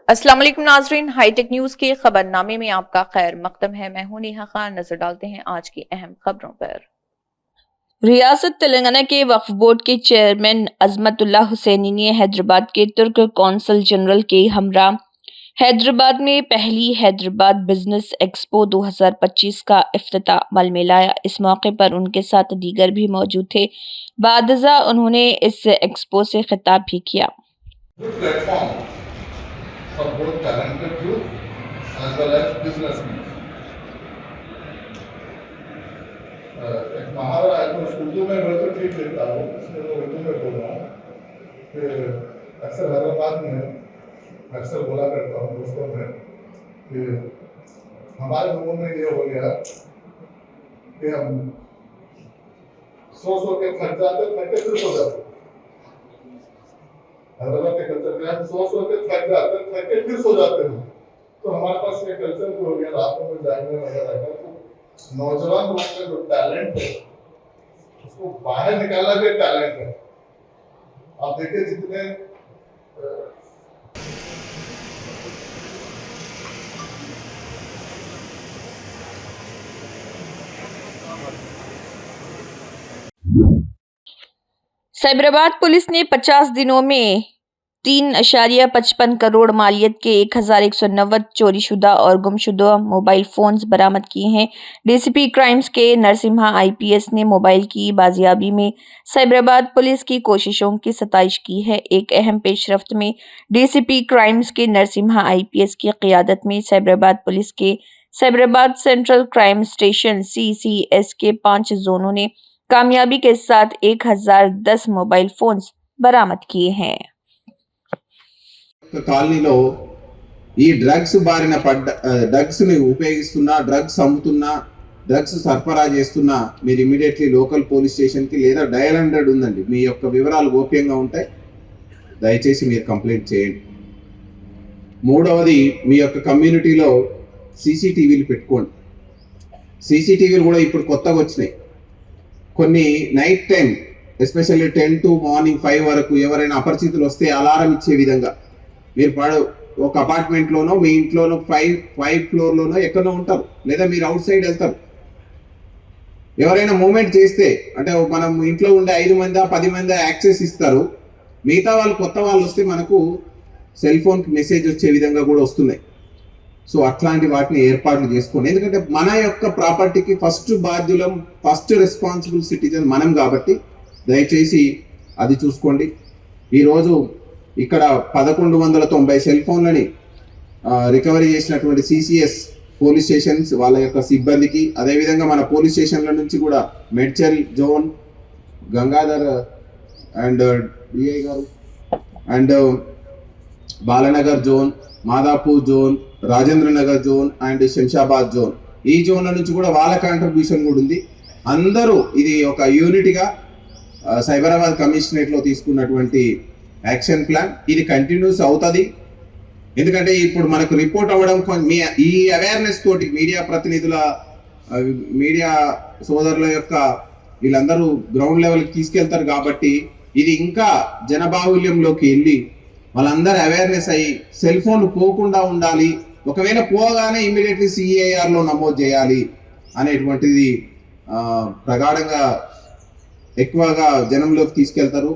अस्सलाम वालेकुम नाजरीन, हाईटेक न्यूज के खबरनामे में आपका खैर मकदम है। मैं हूं नेहा खान। नजर डालते हैं आज की अहम खबरों पर। रियासत तेलंगाना के वक्फ बोर्ड के चेयरमैन अजमतुल्ला हुसैनी ने हैदराबाद के तुर्क कौंसल जनरल के हमरा हैदराबाद में पहली हैदराबाद बिजनेस एक्सपो 2025 का इफ्तिताह में लाया। इस मौके पर उनके साथ दीगर भी मौजूद थे। बादजा उन्होंने इस एक्सपो से खिताब भी किया। for both talented youth as well as businessmen. एक महावरा है तो उर्दू में मैं तो ठीक लिखता हूँ, इसलिए मैं उर्दू में बोल रहा हूँ कि अक्सर हैदराबाद में अक्सर बोला करता हूँ दोस्तों में कि हमारे लोगों में ये हो गया कि हम सो के थक जाते फिर सो जाते। हैदराबाद के कल्चर में हम सो के थक जाते थक के फिर सो जाते हैं। तो हमारे पास ये कल्चर हो गया रातों में जागने वगैरह का। तो नौजवान लोगों का जो टैलेंट है उसको बाहर निकाला भी टैलेंट है। आप देखिए जितने साइबराबाद पुलिस ने 50 दिनों में 3.55 करोड़ मालियत के 1190 चोरीशुदा और गुमशुदा मोबाइल फोन्स बरामद किए हैं। डीसीपी क्राइम्स के नरसिम्हा आईपीएस ने मोबाइल की बाजियाबी में साइबराबाद पुलिस की कोशिशों की सताइश की है। एक अहम पेशरफ्त में डीसीपी क्राइम्स के नरसिम्हा आईपीएस की क़ियादत में साइबराबाद पुलिस के Cyberabad central crime station CCS के 5 जोनों ने कामयाबी के साथ 1010 मोबाइल फोन्स बरामद किए हैं। కాలనీలో ఈ డ్రగ్స్ బారిన పడ్డ డ్రగ్స్ని ఉపయోగిస్తున్నా, డ్రగ్స్ అమ్ముతున్నా, డ్రగ్స్ సరఫరా చేస్తున్నా మీరు ఇమీడియట్లీ లోకల్ పోలీస్ స్టేషన్కి లేదా డయల్ 100 ఉందండి, మీ యొక్క వివరాలు గోప్యంగా ఉంటాయి, దయచేసి మీరు కంప్లైంట్ చేయండి. మూడవది, మీ యొక్క కమ్యూనిటీలో సీసీటీవీలు పెట్టుకోండి. సీసీటీవీలు కూడా ఇప్పుడు కొత్తగా వచ్చినాయి. కొన్ని night time especially 10 to morning 5 వరకు ఎవరైనా అపరిచితులు వస్తే అలారం ఇచ్చే విధంగా మీరు ఒక అపార్ట్మెంట్లోనో మీ ఇంట్లోనో 5 ఫ్లోర్లోనో ఎక్కడో ఉంటారు, లేదా మీరు అవుట్ సైడ్ వెళ్తారు. ఎవరైనా మూమెంట్ చేస్తే అంటే మనం ఇంట్లో ఉండే 5 మంది 10 మంది యాక్సెస్ ఇస్తారు. మిగతా వాళ్ళు కొత్త వాళ్ళు వస్తే మనకు సెల్ ఫోన్కి మెసేజ్ వచ్చే విధంగా కూడా వస్తున్నాయి. సో అట్లాంటి వాటిని ఏర్పాట్లు చేసుకోండి. ఎందుకంటే మన యొక్క ప్రాపర్టీకి ఫస్ట్ బాధ్యులం, ఫస్ట్ రెస్పాన్సిబుల్ సిటిజన్ మనం కాబట్టి దయచేసి అది చూసుకోండి. ఈరోజు ఇక్కడ 1190 సెల్ ఫోన్లని రికవరీ చేసినటువంటి సిసిఎస్ పోలీస్ స్టేషన్స్ వాళ్ళ యొక్క సిబ్బందికి, అదేవిధంగా మన పోలీస్ స్టేషన్ల నుంచి కూడా Medchal zone, Gangadhar and DI గారు and Balanagar zone, Madhapur zone, Rajendra Nagar zone and Shamshabad zone, ఈ జోన్ల నుంచి కూడా వాళ్ళ కాంట్రిబ్యూషన్ కూడా ఉంది. అందరూ ఇది ఒక యూనిట్గా సైబరాబాద్ కమిషనరేట్లో తీసుకున్నటువంటి యాక్షన్ ప్లాన్ ఇది కంటిన్యూస్ అవుతుంది. ఎందుకంటే ఇప్పుడు మనకు రిపోర్ట్ అవ్వడం ఈ అవేర్నెస్ తోటి మీడియా ప్రతినిధుల, మీడియా సోదరుల యొక్క వీళ్ళందరూ గ్రౌండ్ లెవెల్కి తీసుకెళ్తారు కాబట్టి ఇది ఇంకా జనబాహుల్యంలోకి వెళ్ళి వాళ్ళందరూ అవేర్నెస్ అయ్యి సెల్ ఫోన్ పోకుండా ఉండాలి, ఒకవేళ పోగానే ఇమ్మీడియట్లీ సిఐఆర్లో నమోదు చేయాలి అనేటువంటిది ప్రగాఢంగా ఎక్కువగా జనంలోకి తీసుకెళ్తారు.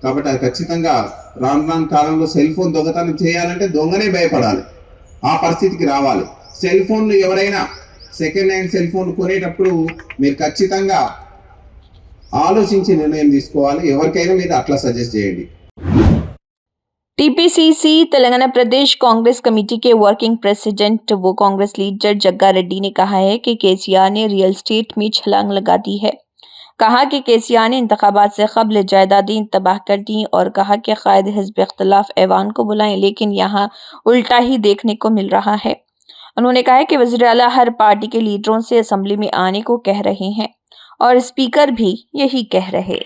కాబట్టి అది ఖచ్చితంగా రాను కాలంలో సెల్ ఫోన్ దొంగతనం చేయాలంటే దొంగనే భయపడాలి, ఆ పరిస్థితికి రావాలి. సెల్ ఫోన్ ఎవరైనా సెకండ్ హ్యాండ్ సెల్ ఫోన్ కొనేటప్పుడు మీరు ఖచ్చితంగా ఆలోచించి నిర్ణయం తీసుకోవాలి. ఎవరికైనా మీరు అట్లా సజెస్ట్ చేయండి. टीपीसीसी तेलंगाना प्रदेश कांग्रेस कमेटी के वर्किंग प्रेसिडेंट व कांग्रेस लीडर जग्गा रेड्डी ने कहा है कि केसीआर ने रियल एस्टेट में छलांग लगा दी है। कहा कि केसीआर ने इंतखाबात से कबल जायदादें तबाह कर दी और कहा कि कायद हिज़्ब इख्तिलाफ ऐवान को बुलाएं, लेकिन यहाँ उल्टा ही देखने को मिल रहा है। उन्होंने कहा कि वज़ीर आला हर पार्टी के लीडरों से असेंबली में आने को कह रहे हैं और स्पीकर भी यही कह रहे।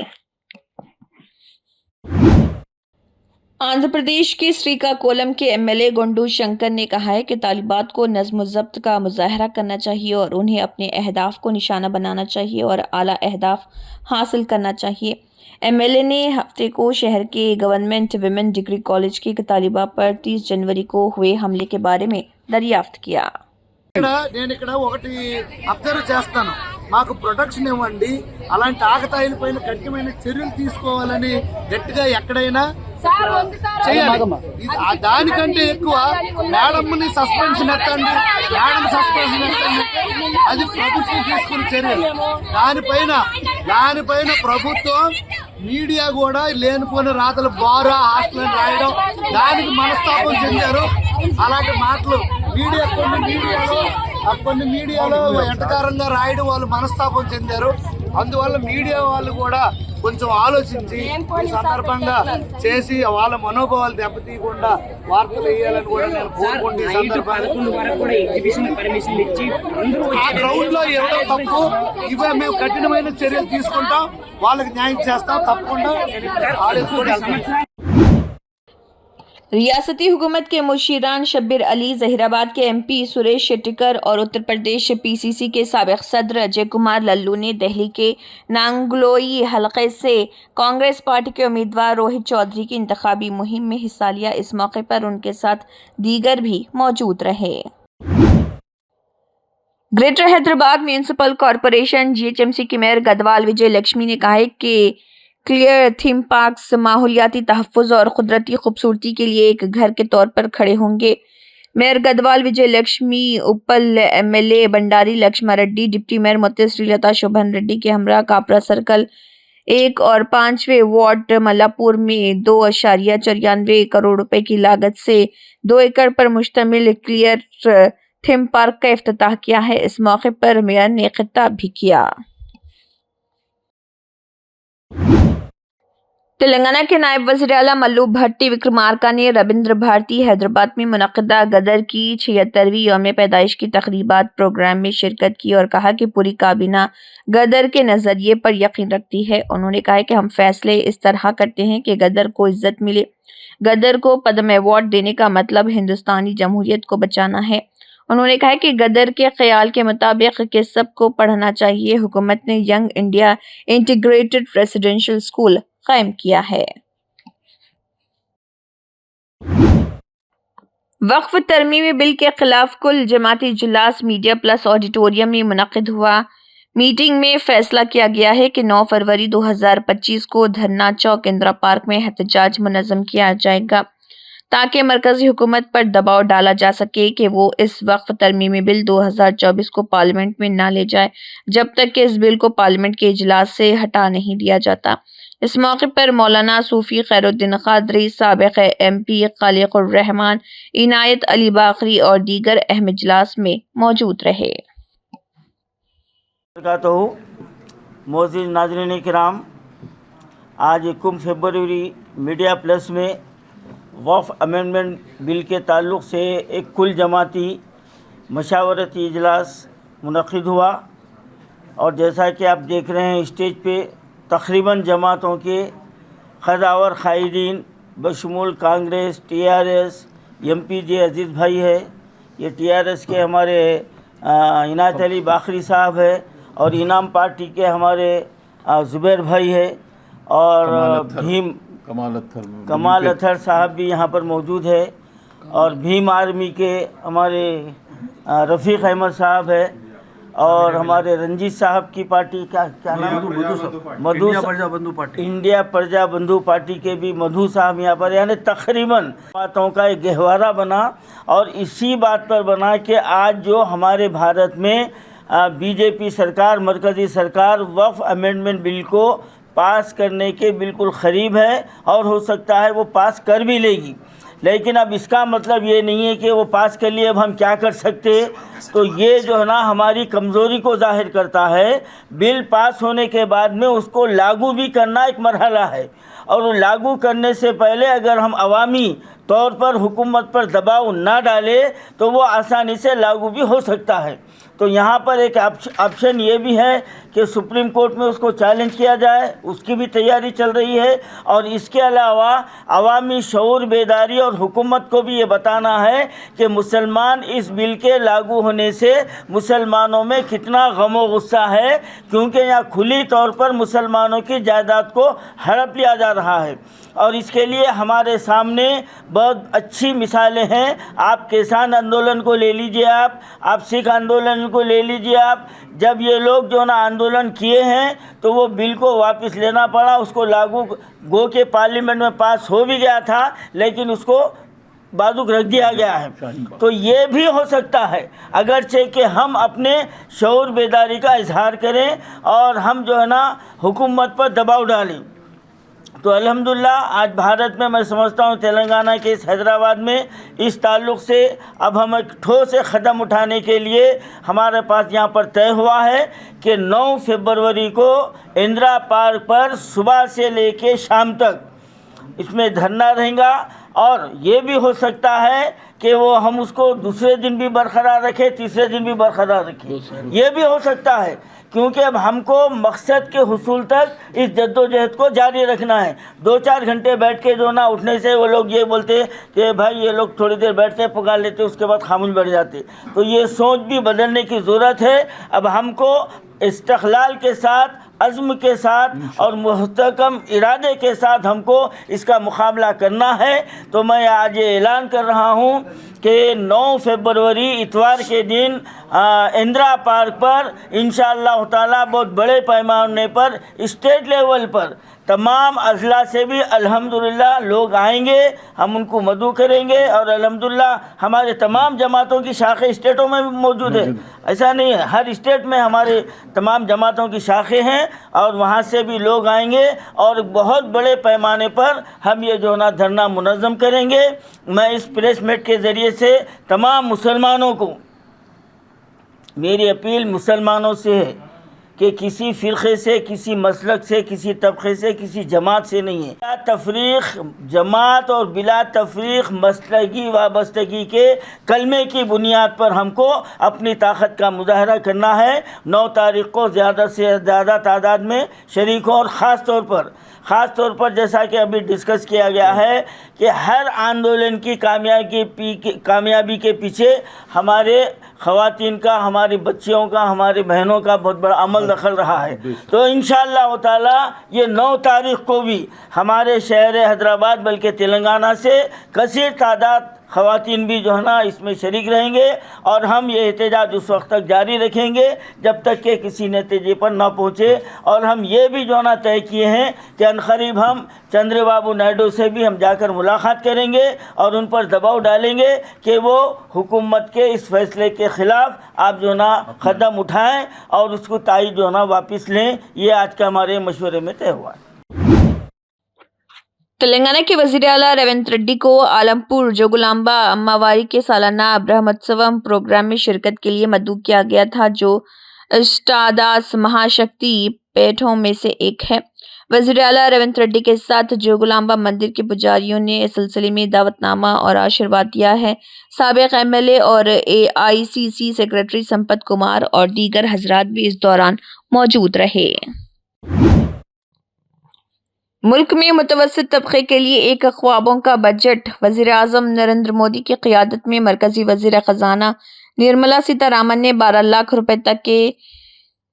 आंध्र प्रदेश के श्रीकाकुलम के एमएलए गुंडू शंकर ने कहा है कि तालिबात को नज़्म ज़ब्त का मुजाहरा करना चाहिए और उन्हें अपने अहदाफ को निशाना बनाना चाहिए और आला अहदाफ हासिल करना चाहिए। एमएलए ने हफ्ते को शहर के गवर्नमेंट विमेन डिग्री कॉलेज की एक तालिबा पर 30 जनवरी को हुए हमले के बारे में दरियाफ्त किया। నేను ఇక్కడ ఒకటి అబ్జర్వ్ చేస్తాను, మాకు ప్రొటెక్షన్ ఇవ్వండి, అలాంటి ఆకతాయిలపైన కఠినమైన చర్యలు తీసుకోవాలని గట్టిగా ఎక్కడైనా చేయాలి. దానికంటే ఎక్కువ మేడంని సస్పెన్షన్ ఎత్తండి, మేడం సస్పెన్షన్ ఎత్తండి, అది ప్రభుత్వం తీసుకున్న చర్యలు. దానిపైన ప్రభుత్వం మీడియా కూడా లేనిపోయిన రాతలు బారా హాస్టల్ రాయడం, దానికి మనస్తాపం చెందారు. అలాంటి మాటలు కొన్ని మీడియాలో ఎటకారంగా రాయడం వాళ్ళు మనస్తాపం చెందారు. అందువల్ల మీడియా వాళ్ళు కూడా కొంచెం ఆలోచించి ఈ సందర్భంగా చేసి వాళ్ళ మనోభావాలు దెబ్బతీయకుండా వార్తలు వేయాలని కూడా నేను కోరుకుంటే ఈ సందర్భంగా ఆ గ్రౌండ్ లో ఇవ్వడం తప్పు. ఇవే మేము కఠినమైన చర్యలు తీసుకుంటాం, వాళ్ళకి న్యాయం చేస్తాం తప్పకుండా. रियासती हुकूमत के मुशीरान शब्बीर अली, जहीराबाद के एमपी सुरेश शेट्टिकर और उत्तर प्रदेश पीसीसी के साबिक सदर अजय कुमार लल्लू ने दिल्ली के नांगलोई हलके से कांग्रेस पार्टी के उम्मीदवार रोहित चौधरी की इंतखाबी मुहिम में हिस्सा लिया। इस मौके पर उनके साथ दीगर भी मौजूद रहे। Greater Hyderabad municipal corporation GHMC के मेयर गदवाल विजय लक्ष्मी ने कहा है कि क्लियर थीम पार्क्स माहौलियाती तहफ़्फ़ुज़ और क़ुदरती खूबसूरती के लिए एक घर के तौर पर खड़े होंगे। Mayor Gadwal Vijaya Lakshmi Uppal MLA Bandari Laxma Reddy, deputy mayor Mutte Srilatha Shoban Reddy के हमरा कापरा सर्कल 1 और 5वें वार्ड मल्लापुर में 2.94 करोड़ रुपए की लागत से 2 एकड़ पर मुश्तमिल क्लियर थीम पार्क का इफ्तिताह किया है। इस मौके पर मेयर ने खिताब भी किया। तेलंगाना के नायब वज़ीर आला मल्लू भट्टी विक्रमार्का ने रविंद्र भारती हैदराबाद में मुनक़्क़दा गदर की 76वीं यौम पैदाइश की तक़रीबात प्रोग्राम में शिरकत की और कहा कि पूरी काबीना गदर के नज़रिए पर यकीन रखती है। उन्होंने कहा कि हम फैसले इस तरह करते हैं कि गदर को इज्जत मिले। गदर को पद्म अवार्ड देने का मतलब हिंदुस्तानी जमहूरियत को बचाना है। उन्होंने कहा कि गदर के ख्याल के मुताबिक कि सबको पढ़ना चाहिए, हुकूमत ने young India integrated residential school कायम किया है। वक्फ तरमीमी बिल के खिलाफ कुल जमाती इजलास मीडिया प्लस ऑडिटोरियम में मुनक़िद हुआ। मीटिंग में फैसला किया गया है कि 9 फरवरी 2025 को धरना चौक इंदिरा पार्क में एहतजाज मुनज़्ज़म किया जाएगा ताकि मरकज़ी हुकूमत पर दबाव डाला जा सके कि वो इस वक्फ तरमीमी बिल 2024 को पार्लियामेंट में ना ले जाए जब तक कि इस बिल को पार्लियामेंट के इजलास से हटा नहीं दिया जाता। इस मौके पर मौलाना सूफी खैरुद्दीन क़ादरी, साबिक़ एमपी ख़ालिक़ुर रहमान, इनायत अली बाकरी और दीगर अहम इजलास में मौजूद रहे। मोअज़्ज़िज़ नाज़रीन किराम, आज 1 फरवरी मीडिया प्लस में वक्फ अमेंडमेंट बिल के ताल्लुक़ से एक कुल जमाती मशावरती इजलास मुनक़िद हुआ और जैसा कि आप देख रहे हैं स्टेज पे तकरीबन जमातों के ख़दावर क़ायदीन बशमूल कांग्रेस, टीआरएस, एमपीजे अजीज़ भाई है, ये टीआरएस के हमारे इनायत अली बाकरी साहब है और इनाम पार्टी के हमारे ज़ुबैर भाई है और भीम कमाल अथर साहब भी यहाँ पर मौजूद है और भीम आर्मी के हमारे रफ़ीक अहमद साहब है और हमारे रंजीत साहब की पार्टी क्या नाम, इंडिया प्रजा बंधु पार्टी के भी मधु साहब यहाँ पर, यानी तकरीबन बातों का एक गहवारा बना और इसी बात पर बना कि आज जो हमारे भारत में बीजेपी सरकार, मरकज़ी सरकार वक्फ अमेंडमेंट बिल को पास करने के बिल्कुल करीब है और हो सकता है वो पास कर भी लेगी, लेकिन अब इसका मतलब ये नहीं है कि वो पास कर लिए अब हम क्या कर सकते। तो ये जो है ना हमारी कमज़ोरी को ज़ाहिर करता है। बिल पास होने के बाद में उसको लागू भी करना एक मरहला है और लागू करने से पहले अगर हम अवामी तौर पर हुकूमत पर दबाव ना डालें तो वो आसानी से लागू भी हो सकता है। तो यहाँ पर एक ऑप्शन ये भी है कि सुप्रीम कोर्ट में उसको चैलेंज किया जाए, उसकी भी तैयारी चल रही है। और इसके अलावा अवामी शऊर बेदारी और हुकूमत को भी ये बताना है कि मुसलमान इस बिल के लागू होने से मुसलमानों में कितना गम व गुस्सा है, क्योंकि यहाँ खुली तौर पर मुसलमानों की जायदाद को हड़प लिया जा रहा है। और इसके लिए हमारे सामने बहुत अच्छी मिसालें हैं। आप किसान आंदोलन को ले लीजिए, आप सिख आंदोलन को ले लीजिए। आप जब ये लोग जो ना आंदोलन किए हैं तो वो बिल को वापस लेना पड़ा, उसको लागू गो के पार्लियामेंट में पास हो भी गया था, लेकिन उसको बाजुक रख दिया गया है। तो ये भी हो सकता है अगरचे कि हम अपने शऊर बेदारी का इजहार करें और हम जो है ना हुकूमत पर दबाव डालें। तो अल्हम्दुलिल्लाह आज भारत में मैं समझता हूँ तेलंगाना के इस हैदराबाद में इस ताल्लुक़ से अब हम एक ठोस कदम उठाने के लिए हमारे पास यहाँ पर तय हुआ है कि 9 फरवरी को इंदिरा पार्क पर सुबह से लेके शाम तक इसमें धरना रहेगा। और ये भी हो सकता है कि वो हम उसको दूसरे दिन भी बरकरार रखें, तीसरे दिन भी बरकरार रखें, ये भी हो सकता है, क्योंकि अब हमको मकसद के हुसूल तक इस जद्दोजहद को जारी रखना है। 2-4 घंटे बैठ के जो ना उठने से वो लोग ये बोलते कि भाई ये लोग थोड़ी देर बैठते पुकार लेते, उसके बाद खामोश बैठ जाते। तो ये सोच भी बदलने की ज़रूरत है। अब हमको इस्तक़लाल के साथ, अज़्म के साथ और मुस्तहकम इरादे के साथ हमको इसका मुकाबला करना है। तो मैं आज ये ऐलान कर रहा हूँ कि 9 फरवरी इतवार के दिन इंदिरा पार्क पर इंशाअल्लाह ताला बहुत बड़े पैमाने पर स्टेट लेवल पर तमाम अजला से भी अल्हम्दुलिल्लाह लोग आएंगे, हम उनको मदऊ करेंगे। और अल्हम्दुलिल्लाह हमारे तमाम जमातों की शाखें स्टेटों में भी मौजूद है, ऐसा नहीं है, हर स्टेट में हमारे तमाम जमातों की शाखें हैं और वहाँ से भी लोग आएंगे और बहुत बड़े पैमाने पर हम ये जो ना धरना मुनज़्ज़म करेंगे। मैं इस प्रेस मीट के ज़रिए से तमाम मुसलमानों को, मेरी अपील मुसलमानों से है कि किसी फ़िरक़े से, किसी मसलक से, किसी तबक़े से, किसी जमात से नहीं है। बिला तफरीक़ जमात और बिला तफरीक़ मसलकी वाबस्तगी के कलमे की बुनियाद पर हमको अपनी ताकत का मुजाहरा करना है। 9 तारीख़ को ज़्यादा से ज़्यादा तादाद में शरीक हो और ख़ास तौर पर जैसा कि अभी डिस्कस किया गया है कि हर आंदोलन की कामयाबी के पीछे हमारे ख़वातीन का, हमारी बच्चियों का, हमारी बहनों का बहुत बड़ा अमल दखल रहा है। तो इंशाअल्लाह ताला ये 9 तारीख़ को भी हमारे शहर हैदराबाद बल्कि तेलंगाना से कसीर तादाद ख़वातीन भी जो है ना इसमें शरीक रहेंगे। और हम ये एहतजाज उस वक्त तक जारी रखेंगे जब तक कि किसी नतीजे पर ना पहुँचे। और हम ये भी जो है ना तय किए हैं कि अनक़रीब हम चंद्रबाबू नायडू से भी हम जाकर मुलाकात करेंगे और उन पर दबाव डालेंगे कि वो हुकूमत के इस फैसले के ख़िलाफ़ आप जो ना कदम उठाएं और उसको तायीद जो ना वापस लें। ये आज का हमारे मशवरे में तय हुआ है। तेलंगाना के वज़ीर आला रेवंत रेड्डी को आलमपुर जोगुलांबा अम्मावारी के सालाना ब्रह्मोत्सवम प्रोग्राम में शिरकत के लिए मदऊ किया गया था, जो अष्टादश महाशक्ति पीठों में से एक है। वज़ीर आला रेवंत रेड्डी के साथ जोगुलांबा मंदिर के पुजारियों ने इस सिलसिले में दावतनामा और आशीर्वाद दिया है। साबिक़ एमएलए और AICC सेक्रेटरी संपत कुमार और दीगर हजरात भी इस दौरान मौजूद रहे। मुल्क में मुतवस्सित तबके के लिए एक ख्वाबों का बजट। वज़ीर आज़म नरेंद्र मोदी की क़ियादत में मरकज़ी वज़ीर ख़ज़ाना निर्मला सीतारामन ने 12 लाख रुपए तक के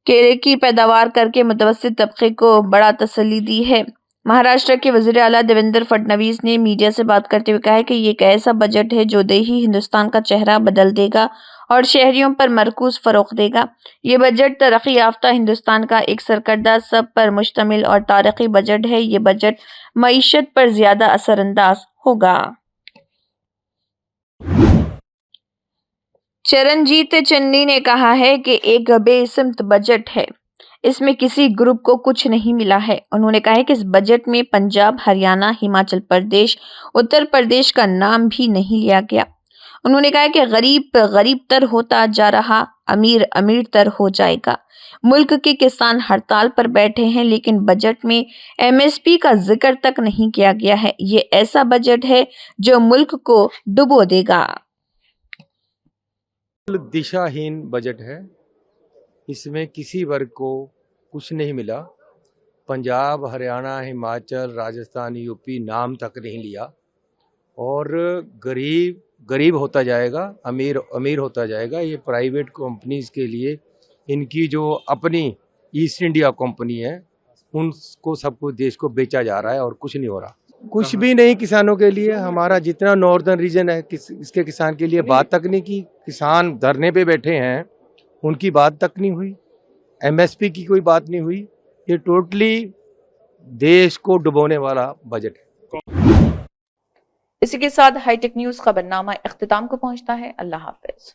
केले की पैदावार करके मुतवस्सित तबके को बड़ा तसल्ली दी है। महाराष्ट्र के वज़ीर आला देवेंद्र फडणवीस ने मीडिया से बात करते हुए कहा कि ये एक ऐसा बजट है जो देही हिंदुस्तान का चेहरा बदल देगा और शहरियों पर मरकूज फ़रोग़ देगा। ये बजट तरक्की याफ्ता हिंदुस्तान का एक सरकर्दा, सब पर मुश्तमिल और तारीख़ी बजट है। ये बजट मईशत पर ज़्यादा असरअंदाज होगा। चरणजीत चन्नी ने कहा है कि एक बेसिमत बजट है, इसमें किसी ग्रुप को कुछ नहीं मिला है। उन्होंने कहा है कि इस बजट में पंजाब, हरियाणा, हिमाचल प्रदेश, उत्तर प्रदेश का नाम भी नहीं लिया गया। उन्होंने कहा कि गरीब गरीब तर होता जा रहा, अमीर अमीर तर हो जाएगा। मुल्क के किसान हड़ताल पर बैठे हैं, लेकिन बजट में MSP का जिक्र तक नहीं किया गया है। ये ऐसा बजट है जो मुल्क को डुबो देगा। दिशाहीन बजट है। इसमें किसी वर्ग को कुछ नहीं मिला। पंजाब, हरियाणा, हिमाचल, राजस्थान, यूपी नाम तक नहीं लिया और गरीब गरीब होता जाएगा, अमीर अमीर होता जाएगा। ये प्राइवेट कंपनीज के लिए इनकी जो अपनी ईस्ट इंडिया कंपनी है उनको सबको देश को बेचा जा रहा है और कुछ नहीं हो रहा। कुछ भी नहीं किसानों के लिए। हमारा जितना नॉर्दर्न रीजन है इसके किसान के लिए बात तक नहीं की। किसान धरने पे बैठे हैं, उनकी बात तक नहीं हुई। एमएसपी की कोई बात नहीं हुई। ये टोटली देश को डुबोने वाला बजट है। इसी के साथ हाईटेक न्यूज खबरनामा इख्तिताम को पहुंचता है। अल्लाह हाफिज।